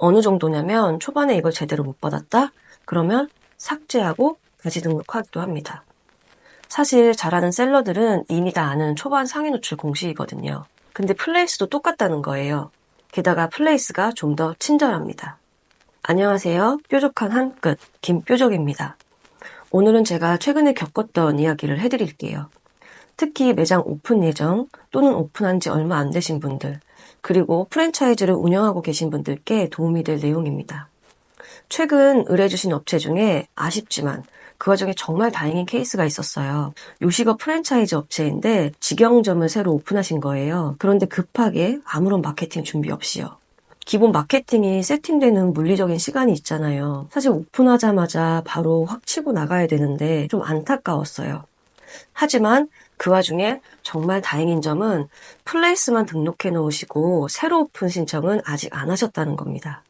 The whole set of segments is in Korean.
어느 정도냐면 초반에 이걸 제대로 못 받았다? 그러면 삭제하고 다시 등록하기도 합니다. 사실 잘하는 셀러들은 이미 다 아는 초반 상위 노출 공식이거든요. 근데 플레이스도 똑같다는 거예요. 게다가 플레이스가 좀 더 친절합니다. 안녕하세요. 뾰족한 한 끝, 김뾰족입니다. 오늘은 제가 최근에 겪었던 이야기를 해드릴게요. 특히 매장 오픈 예정 또는 오픈한 지 얼마 안 되신 분들, 그리고 프랜차이즈를 운영하고 계신 분들께 도움이 될 내용입니다. 최근 의뢰해주신 업체 중에 아쉽지만 그 와중에 정말 다행인 케이스가 있었어요. 요식업 프랜차이즈 업체인데 직영점을 새로 오픈하신 거예요. 그런데 급하게 아무런 마케팅 준비 없이요. 기본 마케팅이 세팅되는 물리적인 시간이 있잖아요. 사실 오픈하자마자 바로 확 치고 나가야 되는데 좀 안타까웠어요. 하지만 그 와중에 정말 다행인 점은 플레이스만 등록해 놓으시고 새로 오픈 신청은 아직 안 하셨다는 겁니다.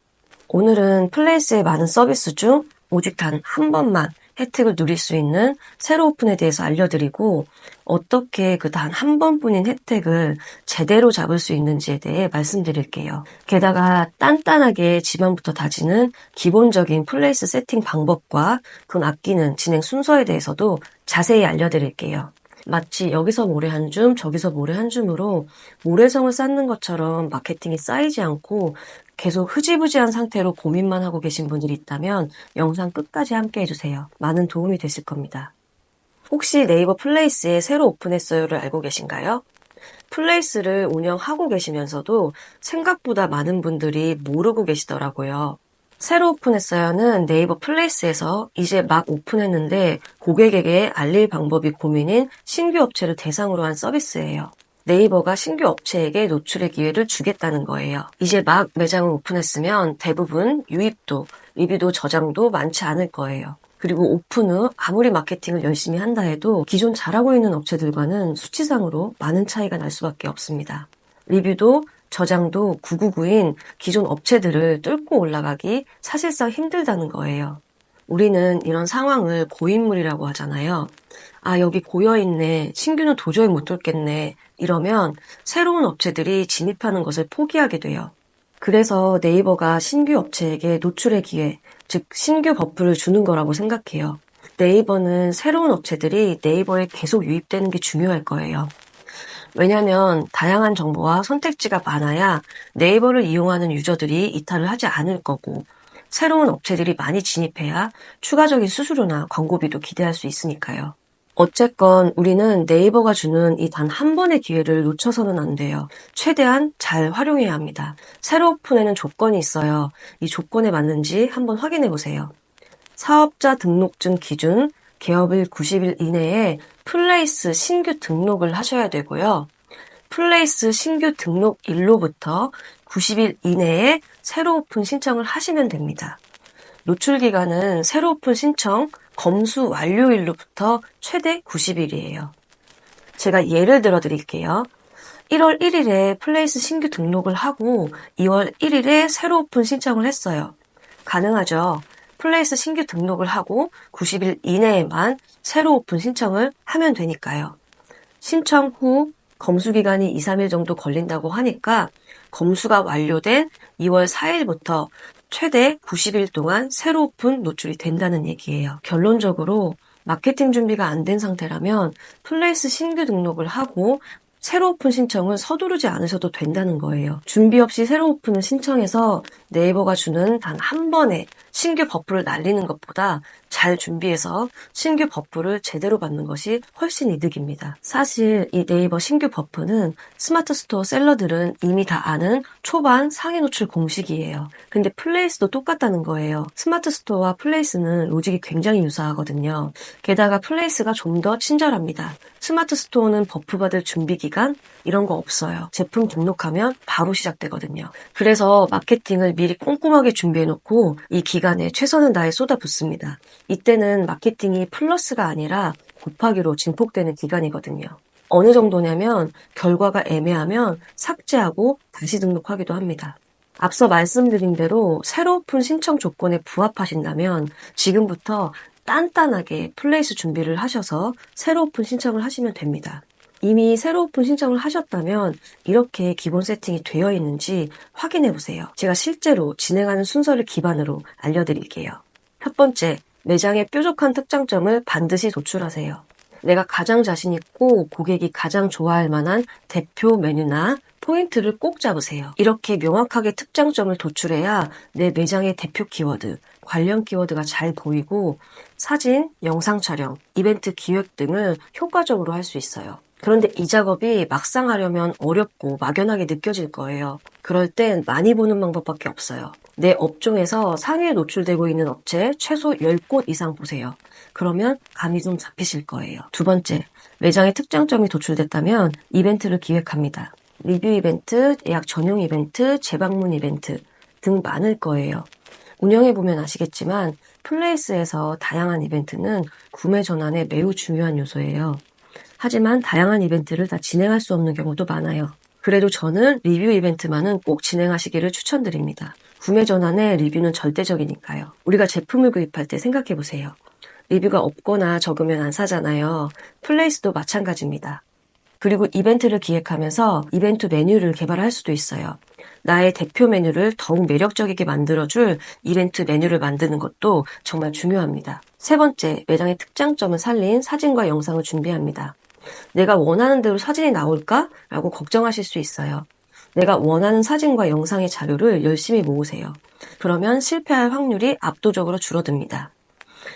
오늘은 플레이스의 많은 서비스 중 오직 단 한 번만 혜택을 누릴 수 있는 새로 오픈에 대해서 알려드리고 어떻게 그 단 한 번뿐인 혜택을 제대로 잡을 수 있는지에 대해 말씀드릴게요. 게다가 단단하게 지반부터 다지는 기본적인 플레이스 세팅 방법과 그건 아끼는 진행 순서에 대해서도 자세히 알려드릴게요. 마치 여기서 모래 한 줌, 저기서 모래 한 줌으로 모래성을 쌓는 것처럼 마케팅이 쌓이지 않고 계속 흐지부지한 상태로 고민만 하고 계신 분들이 있다면 영상 끝까지 함께 해주세요. 많은 도움이 되실 겁니다. 혹시 네이버 플레이스에 새로 오픈했어요를 알고 계신가요? 플레이스를 운영하고 계시면서도 생각보다 많은 분들이 모르고 계시더라고요. 새로 오픈했어요는 네이버 플레이스에서 이제 막 오픈했는데 고객에게 알릴 방법이 고민인 신규 업체를 대상으로 한 서비스예요. 네이버가 신규 업체에게 노출의 기회를 주겠다는 거예요. 이제 막 매장을 오픈했으면 대부분 유입도, 리뷰도 저장도 많지 않을 거예요. 그리고 오픈 후 아무리 마케팅을 열심히 한다 해도 기존 잘하고 있는 업체들과는 수치상으로 많은 차이가 날 수밖에 없습니다. 리뷰도 저장도 999인 기존 업체들을 뚫고 올라가기 사실상 힘들다는 거예요. 우리는 이런 상황을 고인물이라고 하잖아요. 아, 여기 고여있네. 신규는 도저히 못 뚫겠네. 이러면 새로운 업체들이 진입하는 것을 포기하게 돼요. 그래서 네이버가 신규 업체에게 노출의 기회, 즉 신규 버프를 주는 거라고 생각해요. 네이버는 새로운 업체들이 네이버에 계속 유입되는 게 중요할 거예요. 왜냐하면 다양한 정보와 선택지가 많아야 네이버를 이용하는 유저들이 이탈을 하지 않을 거고 새로운 업체들이 많이 진입해야 추가적인 수수료나 광고비도 기대할 수 있으니까요. 어쨌건 우리는 네이버가 주는 이 단 한 번의 기회를 놓쳐서는 안 돼요. 최대한 잘 활용해야 합니다. 새로 오픈에는 조건이 있어요. 이 조건에 맞는지 한번 확인해 보세요. 사업자 등록증 기준 개업일 90일 이내에 플레이스 신규 등록을 하셔야 되고요. 플레이스 신규 등록일로부터 90일 이내에 새로 오픈 신청을 하시면 됩니다. 노출 기간은 새로 오픈 신청 검수 완료일로부터 최대 90일이에요. 제가 예를 들어 드릴게요. 1월 1일에 플레이스 신규 등록을 하고 2월 1일에 새로 오픈 신청을 했어요. 가능하죠. 플레이스 신규 등록을 하고 90일 이내에만 새로 오픈 신청을 하면 되니까요. 신청 후 검수 기간이 2, 3일 정도 걸린다고 하니까 검수가 완료된 2월 4일부터 최대 90일 동안 새로 오픈 노출이 된다는 얘기예요. 결론적으로 마케팅 준비가 안 된 상태라면 플레이스 신규 등록을 하고 새로 오픈 신청을 서두르지 않으셔도 된다는 거예요. 준비 없이 새로 오픈을 신청해서 네이버가 주는 단 한 번의 신규 버프를 날리는 것보다 잘 준비해서 신규 버프를 제대로 받는 것이 훨씬 이득입니다. 사실 이 네이버 신규 버프는 스마트 스토어 셀러들은 이미 다 아는 초반 상위 노출 공식이에요. 근데 플레이스도 똑같다는 거예요. 스마트 스토어와 플레이스는 로직이 굉장히 유사하거든요. 게다가 플레이스가 좀 더 친절합니다. 스마트 스토어는 버프 받을 준비 기간 이런 거 없어요. 제품 등록하면 바로 시작되거든요. 그래서 마케팅을 미리 꼼꼼하게 준비해놓고 이 기간에 최선을 다해 쏟아붓습니다. 이때는 마케팅이 플러스가 아니라 곱하기로 증폭되는 기간이거든요. 어느 정도냐면 결과가 애매하면 삭제하고 다시 등록하기도 합니다. 앞서 말씀드린 대로 새로 오픈 신청 조건에 부합하신다면 지금부터 단단하게 플레이스 준비를 하셔서 새로 오픈 신청을 하시면 됩니다. 이미 새로 오픈 신청을 하셨다면 이렇게 기본 세팅이 되어 있는지 확인해 보세요. 제가 실제로 진행하는 순서를 기반으로 알려드릴게요. 첫 번째, 매장의 뾰족한 특장점을 반드시 도출하세요. 내가 가장 자신 있고 고객이 가장 좋아할 만한 대표 메뉴나 포인트를 꼭 잡으세요. 이렇게 명확하게 특장점을 도출해야 내 매장의 대표 키워드, 관련 키워드가 잘 보이고 사진, 영상 촬영, 이벤트 기획 등을 효과적으로 할 수 있어요. 그런데 이 작업이 막상 하려면 어렵고 막연하게 느껴질 거예요. 그럴 땐 많이 보는 방법밖에 없어요. 내 업종에서 상위에 노출되고 있는 업체 최소 10곳 이상 보세요. 그러면 감이 좀 잡히실 거예요. 두 번째, 매장의 특장점이 도출됐다면 이벤트를 기획합니다. 리뷰 이벤트, 예약 전용 이벤트, 재방문 이벤트 등 많을 거예요. 운영해보면 아시겠지만 플레이스에서 다양한 이벤트는 구매 전환에 매우 중요한 요소예요. 하지만 다양한 이벤트를 다 진행할 수 없는 경우도 많아요. 그래도 저는 리뷰 이벤트만은 꼭 진행하시기를 추천드립니다. 구매 전환에 리뷰는 절대적이니까요. 우리가 제품을 구입할 때 생각해보세요. 리뷰가 없거나 적으면 안 사잖아요. 플레이스도 마찬가지입니다. 그리고 이벤트를 기획하면서 이벤트 메뉴를 개발할 수도 있어요. 나의 대표 메뉴를 더욱 매력적이게 만들어줄 이벤트 메뉴를 만드는 것도 정말 중요합니다. 세 번째, 매장의 특장점을 살린 사진과 영상을 준비합니다. 내가 원하는 대로 사진이 나올까? 라고 걱정하실 수 있어요. 내가 원하는 사진과 영상의 자료를 열심히 모으세요. 그러면 실패할 확률이 압도적으로 줄어듭니다.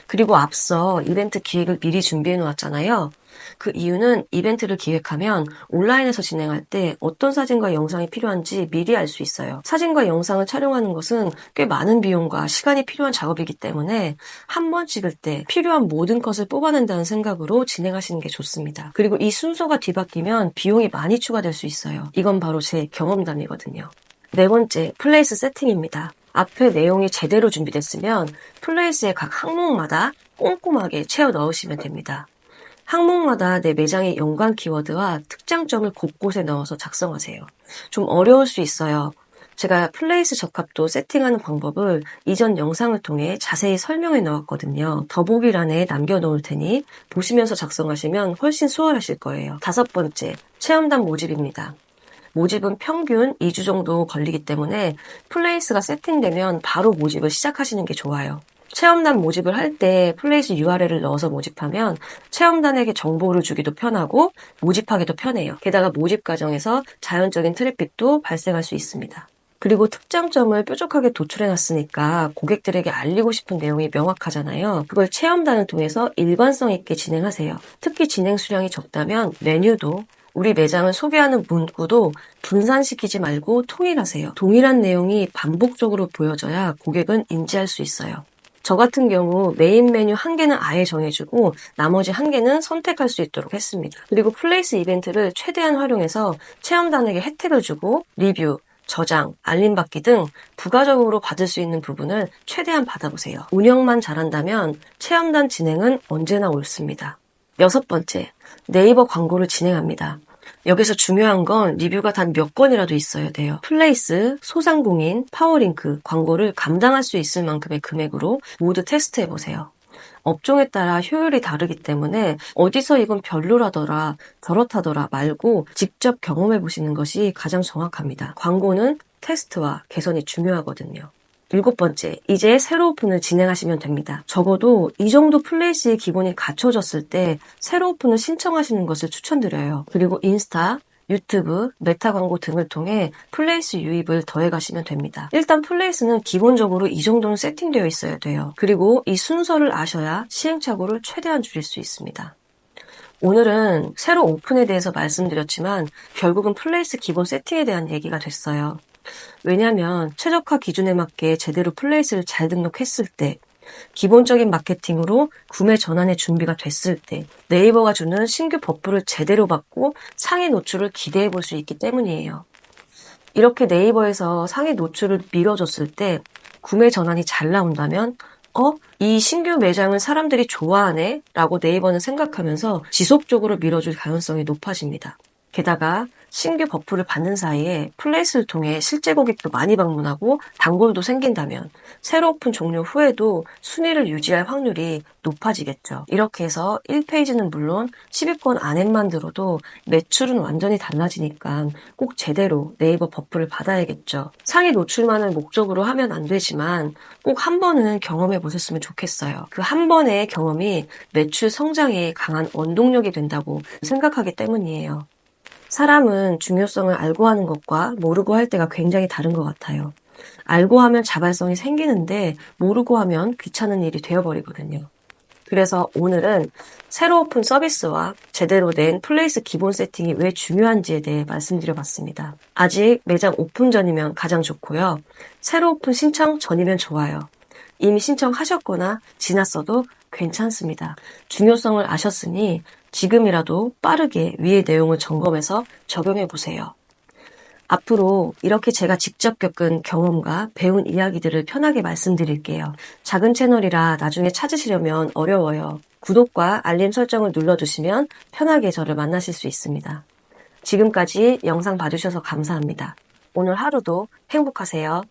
그리고 앞서 이벤트 기획을 미리 준비해 놓았잖아요. 그 이유는 이벤트를 기획하면 온라인에서 진행할 때 어떤 사진과 영상이 필요한지 미리 알 수 있어요. 사진과 영상을 촬영하는 것은 꽤 많은 비용과 시간이 필요한 작업이기 때문에 한 번 찍을 때 필요한 모든 컷을 뽑아낸다는 생각으로 진행하시는 게 좋습니다. 그리고 이 순서가 뒤바뀌면 비용이 많이 추가될 수 있어요. 이건 바로 제 경험담이거든요. 네 번째, 플레이스 세팅입니다. 앞에 내용이 제대로 준비됐으면 플레이스의 각 항목마다 꼼꼼하게 채워 넣으시면 됩니다. 항목마다 내 매장의 연관 키워드와 특장점을 곳곳에 넣어서 작성하세요. 좀 어려울 수 있어요. 제가 플레이스 적합도 세팅하는 방법을 이전 영상을 통해 자세히 설명해 놓았거든요. 더보기란에 남겨놓을 테니 보시면서 작성하시면 훨씬 수월하실 거예요. 다섯 번째, 체험단 모집입니다. 모집은 평균 2주 정도 걸리기 때문에 플레이스가 세팅되면 바로 모집을 시작하시는 게 좋아요. 체험단 모집을 할 때 플레이스 URL을 넣어서 모집하면 체험단에게 정보를 주기도 편하고 모집하기도 편해요. 게다가 모집 과정에서 자연적인 트래픽도 발생할 수 있습니다. 그리고 특장점을 뾰족하게 도출해놨으니까 고객들에게 알리고 싶은 내용이 명확하잖아요. 그걸 체험단을 통해서 일관성 있게 진행하세요. 특히 진행 수량이 적다면 메뉴도 우리 매장을 소개하는 문구도 분산시키지 말고 통일하세요. 동일한 내용이 반복적으로 보여져야 고객은 인지할 수 있어요. 저 같은 경우 메인 메뉴 1개는 아예 정해주고 나머지 1개는 선택할 수 있도록 했습니다. 그리고 플레이스 이벤트를 최대한 활용해서 체험단에게 혜택을 주고 리뷰, 저장, 알림받기 등 부가적으로 받을 수 있는 부분을 최대한 받아보세요. 운영만 잘한다면 체험단 진행은 언제나 옳습니다. 여섯 번째, 네이버 광고를 진행합니다. 여기서 중요한 건 리뷰가 단 몇 건이라도 있어야 돼요. 플레이스, 소상공인, 파워링크 광고를 감당할 수 있을 만큼의 금액으로 모두 테스트해보세요. 업종에 따라 효율이 다르기 때문에 어디서 이건 별로라더라, 저렇다더라 말고 직접 경험해보시는 것이 가장 정확합니다. 광고는 테스트와 개선이 중요하거든요. 일곱 번째, 이제 새로 오픈을 진행하시면 됩니다. 적어도 이 정도 플레이스의 기본이 갖춰졌을 때 새로 오픈을 신청하시는 것을 추천드려요. 그리고 인스타, 유튜브, 메타 광고 등을 통해 플레이스 유입을 더해가시면 됩니다. 일단 플레이스는 기본적으로 이 정도는 세팅되어 있어야 돼요. 그리고 이 순서를 아셔야 시행착오를 최대한 줄일 수 있습니다. 오늘은 새로 오픈에 대해서 말씀드렸지만 결국은 플레이스 기본 세팅에 대한 얘기가 됐어요. 왜냐하면 최적화 기준에 맞게 제대로 플레이스를 잘 등록했을 때, 기본적인 마케팅으로 구매 전환의 준비가 됐을 때 네이버가 주는 신규 버프를 제대로 받고 상위 노출을 기대해 볼 수 있기 때문이에요. 이렇게 네이버에서 상위 노출을 밀어줬을 때 구매 전환이 잘 나온다면 이 신규 매장을 사람들이 좋아하네 라고 네이버는 생각하면서 지속적으로 밀어줄 가능성이 높아집니다. 게다가 신규 버프를 받는 사이에 플레이스를 통해 실제 고객도 많이 방문하고 단골도 생긴다면 새로 오픈 종료 후에도 순위를 유지할 확률이 높아지겠죠. 이렇게 해서 1페이지는 물론 10위권 안에만 들어도 매출은 완전히 달라지니까 꼭 제대로 네이버 버프를 받아야겠죠. 상위 노출만을 목적으로 하면 안 되지만 꼭 한 번은 경험해 보셨으면 좋겠어요. 그 한 번의 경험이 매출 성장에 강한 원동력이 된다고 생각하기 때문이에요. 사람은 중요성을 알고 하는 것과 모르고 할 때가 굉장히 다른 것 같아요. 알고 하면 자발성이 생기는데 모르고 하면 귀찮은 일이 되어버리거든요. 그래서 오늘은 새로 오픈 서비스와 제대로 낸 플레이스 기본 세팅이 왜 중요한지에 대해 말씀드려봤습니다. 아직 매장 오픈 전이면 가장 좋고요. 새로 오픈 신청 전이면 좋아요. 이미 신청하셨거나 지났어도 괜찮습니다. 중요성을 아셨으니 지금이라도 빠르게 위의 내용을 점검해서 적용해 보세요. 앞으로 이렇게 제가 직접 겪은 경험과 배운 이야기들을 편하게 말씀드릴게요. 작은 채널이라 나중에 찾으시려면 어려워요. 구독과 알림 설정을 눌러주시면 편하게 저를 만나실 수 있습니다. 지금까지 영상 봐주셔서 감사합니다. 오늘 하루도 행복하세요.